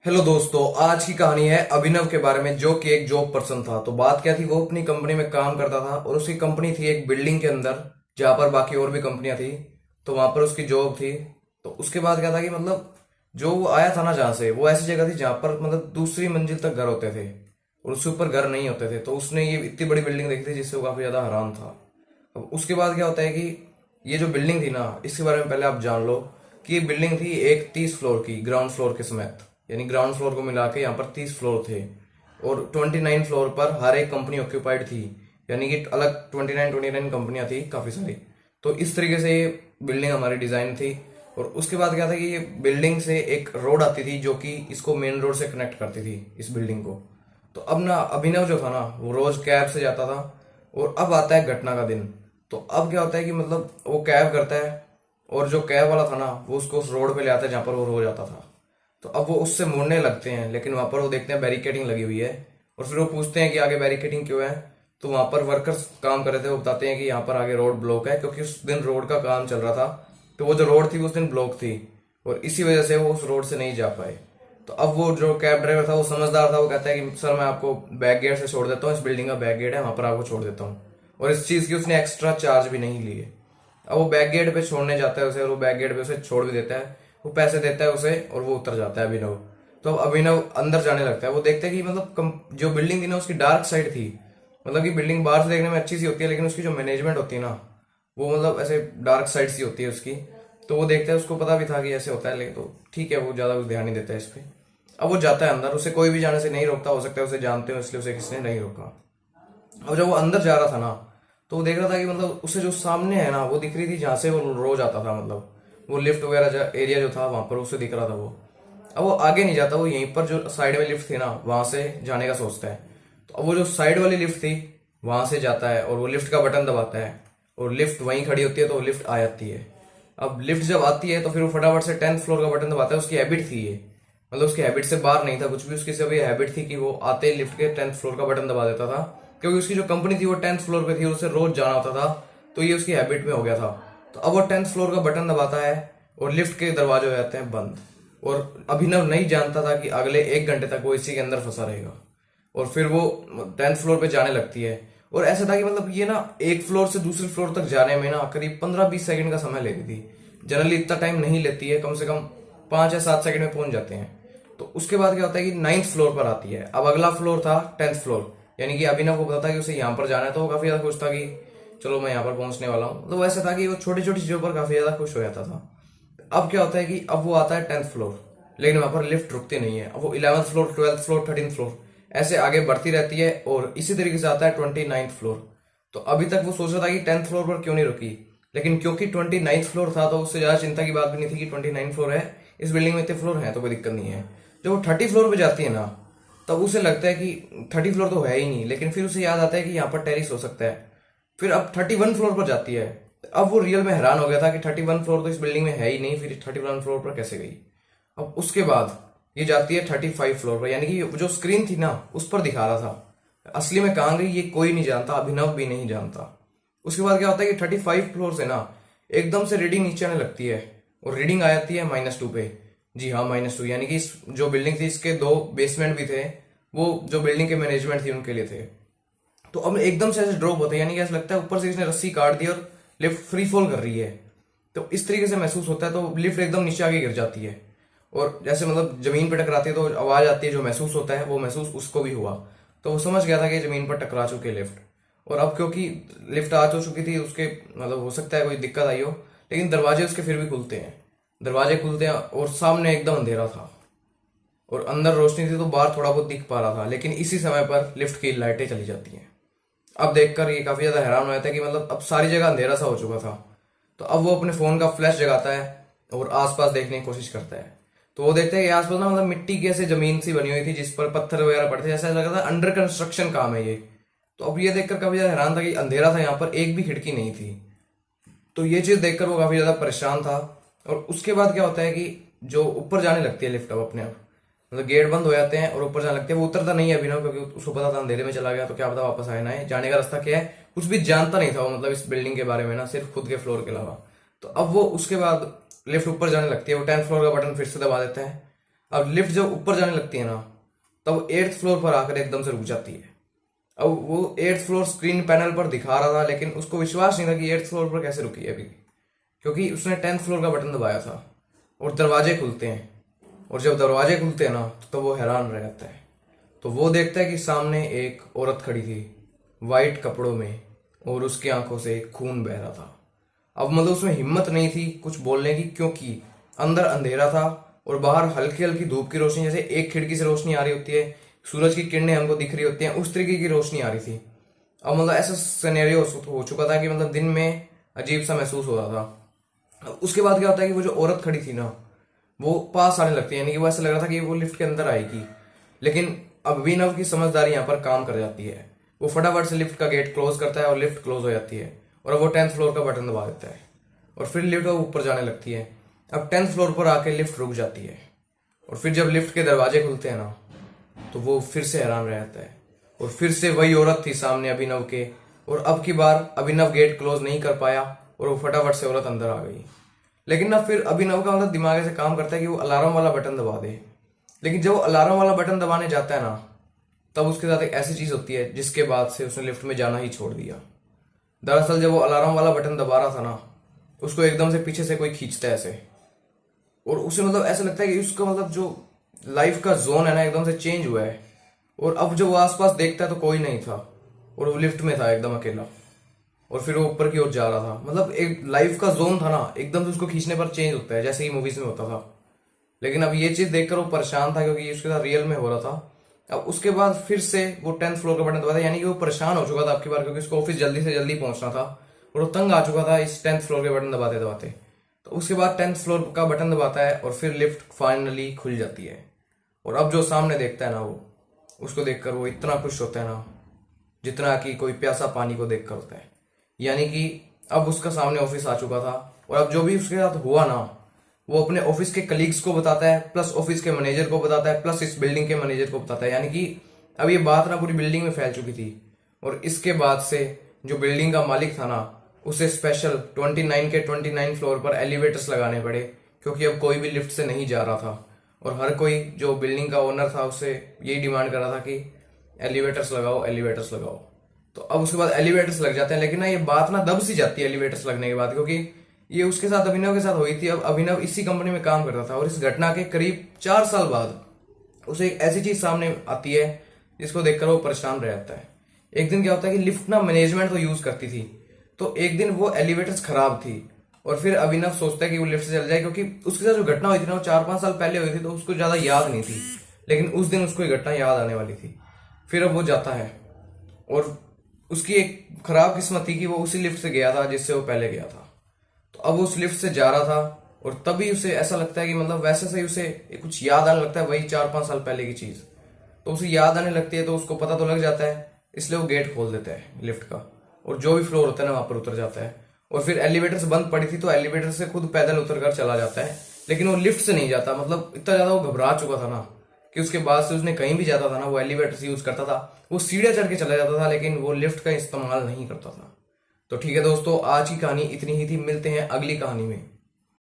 Hello दोस्तों, आज की कहानी है अभिनव के बारे में जो कि एक जॉब पर्सन था। तो बात क्या थी, वो अपनी कंपनी में काम करता था और उसकी कंपनी थी एक बिल्डिंग के अंदर जहां पर बाकी और भी कंपनियां थी। तो वहां पर उसकी जॉब थी। तो उसके बाद क्या था कि मतलब जो वो आया था ना, जहाँ से वो ऐसी जगह थी जहां पर मतलब दूसरी मंजिल तक घर होते थे और उससे ऊपर घर नहीं होते थे। तो उसने ये इतनी बड़ी बिल्डिंग देखी थी जिससे वो काफी ज्यादा हैरान था। अब उसके बाद क्या होता है कि ये जो बिल्डिंग थी ना, इसके बारे में पहले आप जान लो कि ये बिल्डिंग थी एक 30 फ्लोर की, ग्राउंड फ्लोर के समेत। यानी ग्राउंड फ्लोर को मिला के यहाँ पर 30 फ्लोर थे और 29 फ्लोर पर हर एक कंपनी ऑक्यूपाइड थी। यानी कि अलग 29 कंपनियां थी, काफी सारी। तो इस तरीके से ये बिल्डिंग हमारी डिजाइन थी। और उसके बाद क्या था कि ये बिल्डिंग से एक रोड आती थी जो कि इसको मेन रोड से कनेक्ट करती थी, इस बिल्डिंग को। तो अब ना अभिनव जो था ना, वो रोज कैब से जाता था। और अब आता है घटना का दिन। तो अब क्या होता है कि मतलब वो कैब करता है और जो कैब वाला था ना, वो उसको उस रोड पे ले आता है जहां पर वो रोज आता था। तो अब वो उससे मुड़ने लगते हैं, लेकिन वहां पर वो देखते हैं बैरिकेडिंग लगी हुई है। और फिर वो पूछते हैं कि आगे बैरिकेडिंग क्यों है। तो वहां पर वर्कर्स काम कर रहे थे, वो बताते हैं कि यहाँ पर आगे रोड ब्लॉक है क्योंकि उस दिन रोड का काम चल रहा था। तो वो जो रोड थी वो उस दिन ब्लॉक थी और इसी वजह से वो उस रोड से नहीं जा पाए। तो अब वो जो कैब ड्राइवर था वो समझदार था, वो कहता है कि सर मैं आपको बैक गेट से छोड़ देता हूँ, इस बिल्डिंग का बैक गेट है वहां पर आपको छोड़ देता हूँ। और इस चीज की उसने एक्स्ट्रा चार्ज भी नहीं लिए। अब वो बैक गेट पे छोड़ने जाता है उसे और वो बैक गेट पे उसे छोड़ भी देता है। वो पैसे देता है उसे और वो उतर जाता है अभिनव। तो अब अभिनव अंदर जाने लगता है। वो देखता है कि मतलब जो बिल्डिंग थी ना, उसकी डार्क साइड थी। मतलब कि बिल्डिंग बाहर से देखने में अच्छी सी होती है, लेकिन उसकी जो मैनेजमेंट होती है ना, वो मतलब ऐसे डार्क साइड सी होती है उसकी। तो वो देखता है, उसको पता भी था कि ऐसे होता है, लेकिन तो ठीक है, वो ज्यादा कुछ ध्यान नहीं देता है इस पे। अब वो जाता है अंदर, उसे कोई भी जाने से नहीं रोकता। हो सकता है उसे जानते हो इसलिए उसे किसी ने नहीं रोका। अब जब वो अंदर जा रहा था ना, तो वो देख रहा था कि मतलब उसे जो सामने है ना, वो दिख रही थी जहां से वो रोज आता था। मतलब वो लिफ्ट वगैरह एरिया जो था वहां पर उसे दिख रहा था वो। अब वो आगे नहीं जाता, वो यहीं पर जो साइड में लिफ्ट थी ना, वहां से जाने का सोचता है। तो अब वो जो साइड वाली लिफ्ट थी वहां से जाता है और वो लिफ्ट का बटन दबाता है और लिफ्ट वहीं खड़ी होती है। तो वो लिफ्ट आ जाती है। अब लिफ्ट जब आती है तो फिर वो फटाफट से 10th फ्लोर का बटन दबाता है। उसकी हैबिट थी ये, मतलब उसकी हैबिट से बाहर नहीं था कुछ भी। उसकी सिर्फ ये हैबिट थी कि वो आते ही लिफ्ट के 10th फ्लोर का बटन दबा देता था, क्योंकि उसकी जो कंपनी थी वो 10th फ्लोर पे थी और उसे रोज जाना होता था। तो ये उसकी हैबिट में हो गया था। तो अब वो 10th फ्लोर का बटन दबाता है और लिफ्ट के दरवाजे हो जाते हैं बंद। और अभिनव नहीं जानता था कि अगले 1 घंटे तक वो इसी के अंदर फंसा रहेगा। और फिर वो 10th फ्लोर पे जाने लगती है। और ऐसा था कि मतलब ये ना एक फ्लोर से दूसरे फ्लोर तक जाने में ना करीब 15-20 सेकंड का समय लेती थी। जनरली इतना टाइम नहीं लेती है, कम से कम 5 या 7 सेकंड में पहुंच जाते हैं। तो उसके बाद क्या होता है कि 9th फ्लोर पर आती है। अब अगला फ्लोर था 10th फ्लोर। यानी कि अभिनव को पता था कि उसे यहाँ पर जाना है, तो वो काफी ज्यादा खुश था कि चलो मैं यहाँ पर पहुंचने वाला हूँ। तो वैसा था कि वो छोटी छोटी चीजों पर काफी ज्यादा खुश हो जाता था। अब क्या होता है कि अब वो आता है 10th फ्लोर, लेकिन वहां पर लिफ्ट रुकती नहीं है। अब वो 11th floor, 12th floor, 13th floor ऐसे आगे बढ़ती रहती है और इसी तरीके से आता है 29th फ्लोर। तो अभी तक वो सोच रहा था कि 10th फ्लोर पर क्यों नहीं रुकी, लेकिन क्योंकि 29th फ्लोर था तो उससे ज्यादा चिंता की बात भी नहीं थी कि 29 फ्लोर है, इस बिल्डिंग में इतने फ्लोर हैं तो कोई दिक्कत नहीं है। जब वो 30 फ्लोर पे जाती है ना, तब उसे लगता है कि 30 फ्लोर तो है ही नहीं, लेकिन फिर उसे याद आता है कि यहाँ पर टेरिस हो सकता है। फिर अब 31 फ्लोर पर जाती है। अब वो रियल में हैरान हो गया था कि 31 फ्लोर तो इस बिल्डिंग में है ही नहीं, फिर 31 फ्लोर पर कैसे गई। अब उसके बाद ये जाती है 35 फ्लोर पर, यानी कि जो स्क्रीन थी ना उस पर दिखा रहा था। असली में कहाँ गई ये कोई नहीं जानता, अभिनव भी नहीं जानता। उसके बाद क्या होता है कि 35 फ्लोर से ना एकदम से रीडिंग नीचे आने लगती है और रीडिंग आ जाती है -2 पे। जी हाँ, -2। यानी कि इस जो बिल्डिंग थी इसके 2 बेसमेंट भी थे, वो जो बिल्डिंग के मैनेजमेंट थी उनके लिए थे। तो अब एकदम से ऐसे ड्रॉप होता है, यानी कि ऐसा लगता है ऊपर से इसने रस्सी काट दी और लिफ्ट फ्री फॉल कर रही है। तो इस तरीके से महसूस होता है। तो लिफ्ट एकदम नीचे आके गिर जाती है और जैसे मतलब जमीन पर टकराती है तो आवाज आती है, जो महसूस होता है वो महसूस उसको भी हुआ। तो वो समझ गया था कि जमीन पर टकरा चुके लिफ्ट। और अब क्योंकि लिफ्ट आ तो चुकी थी उसके, मतलब हो सकता है कोई दिक्कत आई हो, लेकिन दरवाजे उसके फिर भी खुलते हैं। दरवाजे खुलते हैं और सामने एकदम अंधेरा था और अंदर रोशनी थी तो बाहर थोड़ा बहुत दिख पा रहा था। लेकिन इसी समय पर लिफ्ट की लाइटें चली जाती हैं। अब देखकर ये काफी ज्यादा हैरान हो जाता है कि मतलब अब सारी जगह अंधेरा सा हो चुका था। तो अब वो अपने फोन का फ्लैश जगाता है और आसपास देखने की कोशिश करता है। तो वो देखता है कि आसपास ना मतलब मिट्टी की ऐसे जमीन सी बनी हुई थी जिस पर पत्थर वगैरह पड़ते थे, ऐसा लग रहा था अंडर कंस्ट्रक्शन काम है ये। तो अब ये देखकर काफी ज्यादा हैरान था कि अंधेरा था, यहाँ पर एक भी खिड़की नहीं थी। तो ये चीज देखकर वो काफी ज्यादा परेशान था। और उसके बाद क्या होता है कि जो ऊपर जाने लगती है लिफ्ट अब अपने आप, मतलब गेट बंद हो जाते हैं और ऊपर जाने लगते हैं। वो उतरता नहीं है अभिनव, क्योंकि उसको पता था अंधेरे में चला गया तो क्या पता वापस आए ना आए, जाने का रास्ता क्या है कुछ भी जानता नहीं था वो, मतलब इस बिल्डिंग के बारे में ना, सिर्फ खुद के फ्लोर के अलावा। तो अब वो उसके बाद लिफ्ट ऊपर जाने लगती है। वो 10th फ्लोर का बटन फिर से दबा देता है। अब लिफ्ट जब ऊपर जाने लगती है ना, तब 8th फ्लोर पर आकर एकदम से रुक जाती है। अब वो 8th फ्लोर स्क्रीन पैनल पर दिखा रहा था, लेकिन उसको विश्वास नहीं था कि 8th फ्लोर पर कैसे रुकी है अभी, क्योंकि उसने 10th फ्लोर का बटन दबाया था। और दरवाजे खुलते हैं, और जब दरवाजे खुलते हैं ना, तो वो हैरान रह जाता है। तो वो देखता है कि सामने एक औरत खड़ी थी वाइट कपड़ों में, और उसकी आंखों से खून बह रहा था। अब मतलब उसमें हिम्मत नहीं थी कुछ बोलने की, क्योंकि अंदर अंधेरा था और बाहर हल्की हल्की धूप की रोशनी, जैसे एक खिड़की से रोशनी आ रही होती है, सूरज की किरणें हमको दिख रही होती हैं, उस तरीके की रोशनी आ रही थी। अब मतलब ऐसा सिनेरियो हो चुका था कि मतलब दिन में अजीब सा महसूस हो रहा था। अब उसके बाद क्या होता है कि वो जो औरत खड़ी थी ना, वो पास आने लगती है, यानी कि वो ऐसा लग रहा था कि वो लिफ्ट के अंदर आएगी। लेकिन अभिनव की समझदारी यहाँ पर काम कर जाती है। वो फटाफट से लिफ्ट का गेट क्लोज करता है और लिफ्ट क्लोज हो जाती है, और वो 10th फ्लोर का बटन दबा देता है, और फिर लिफ्ट ऊपर जाने लगती है। अब 10th फ्लोर पर आके लिफ्ट रुक जाती है, और फिर जब लिफ्ट के दरवाजे खुलते हैं ना, तो वो फिर से हैरान रह जाता है, और फिर से वही औरत थी सामने अभिनव के। और अब की बार अभिनव गेट क्लोज नहीं कर पाया, और वो फटाफट से औरत अंदर आ गई। लेकिन ना फिर अभिनव का मतलब दिमाग ऐसे काम करता है कि वो अलार्म वाला बटन दबा दे। लेकिन जब वो अलार्म वाला बटन दबाने जाता है ना, तब उसके साथ एक ऐसी चीज होती है जिसके बाद से उसने लिफ्ट में जाना ही छोड़ दिया। दरअसल जब वो अलार्म वाला बटन दबा रहा था ना, उसको एकदम से पीछे से कोई खींचता है ऐसे, और उसे मतलब ऐसा लगता है कि उसका मतलब जो लाइफ का जोन है ना, एकदम से चेंज हुआ है। और अब जब वो आसपास देखता है तो कोई नहीं था, और वो लिफ्ट में था एकदम अकेला, और फिर वो ऊपर की ओर जा रहा था। मतलब एक लाइफ का जोन था ना, एकदम से उसको खींचने पर चेंज होता है, जैसे ही मूवीज में होता था। लेकिन अब ये चीज देखकर वो परेशान था, क्योंकि उसके साथ रियल में हो रहा था। अब उसके बाद फिर से वो 10th फ्लोर का बटन दबाया, यानी कि वो परेशान हो चुका था आपकी बार, क्योंकि उसको ऑफिस जल्दी से जल्दी पहुंचना था, और वो तंग आ चुका था इस 10th फ्लोर के बटन दबाते दबाते। तो उसके बाद 10th फ्लोर का बटन दबाता है, और फिर लिफ्ट फाइनली खुल जाती है। और अब जो सामने देखता है ना, वो उसको देखकर वो इतना खुश होता है ना, जितना कि कोई प्यासा पानी को देखकर होता है। यानी कि अब उसका सामने ऑफिस आ चुका था, और अब जो भी उसके साथ हुआ ना, वो अपने ऑफिस के कलीग्स को बताता है, प्लस ऑफिस के मैनेजर को बताता है, प्लस इस बिल्डिंग के मैनेजर को बताता है। यानी कि अब ये बात ना पूरी बिल्डिंग में फैल चुकी थी। और इसके बाद से जो बिल्डिंग का मालिक था ना, उसे स्पेशल 29 के 29 फ्लोर पर एलिवेटर्स लगाने पड़े, क्योंकि अब कोई भी लिफ्ट से नहीं जा रहा था। और हर कोई जो बिल्डिंग का ओनर था, उससे यही डिमांड कर रहा था कि एलिवेटर्स लगाओ, एलिवेटर्स लगाओ। तो अब उसके बाद एलिवेटर्स लग जाते हैं। लेकिन ना ये बात ना दब सी जाती है एलिवेटर्स लगने के बाद, क्योंकि ये उसके साथ अभिनव के साथ हुई थी। अब अभिनव इसी कंपनी में काम करता था, और इस घटना के करीब 4 साल बाद उसे एक ऐसी चीज सामने आती है जिसको देखकर वो परेशान रह जाता है। एक दिन क्या होता है कि लिफ्ट ना मैनेजमेंट तो यूज करती थी, तो एक दिन वो एलिवेटर्स खराब थी, और फिर अभिनव सोचता है कि वो लिफ्ट से चल जाए, क्योंकि उसके साथ जो घटना हुई थी ना, वो 4-5 साल पहले हुई थी, तो उसको ज्यादा याद नहीं थी। लेकिन उस दिन उसको ये घटना याद आने वाली थी। फिर अब वो जाता है, और उसकी एक खराब किस्मत थी कि वो उसी लिफ्ट से गया था जिससे वो पहले गया था। तो अब वो उस लिफ्ट से जा रहा था, और तभी उसे ऐसा लगता है कि मतलब वैसे से ही उसे कुछ याद आने लगता है, वही 4-5 साल पहले की चीज। तो उसे याद आने लगती है, तो उसको पता तो लग जाता है, इसलिए वो गेट खोल देता है लिफ्ट का, और जो भी फ्लोर होता है ना, वहां पर उतर जाता है। और फिर एलिवेटर्स बंद पड़ी थी, तो एलिवेटर से खुद पैदल उतर कर चला जाता है। लेकिन वो लिफ्ट से नहीं जाता, मतलब इतना ज्यादा वो घबरा चुका था ना, कि उसके बाद से उसने कहीं भी जाता था ना, वो एलिवेटर यूज करता था, वो सीढ़ियां चढ़ के चला जाता था, लेकिन वो लिफ्ट का इस्तेमाल नहीं करता था। तो ठीक है दोस्तों, आज की कहानी इतनी ही थी। मिलते हैं अगली कहानी में।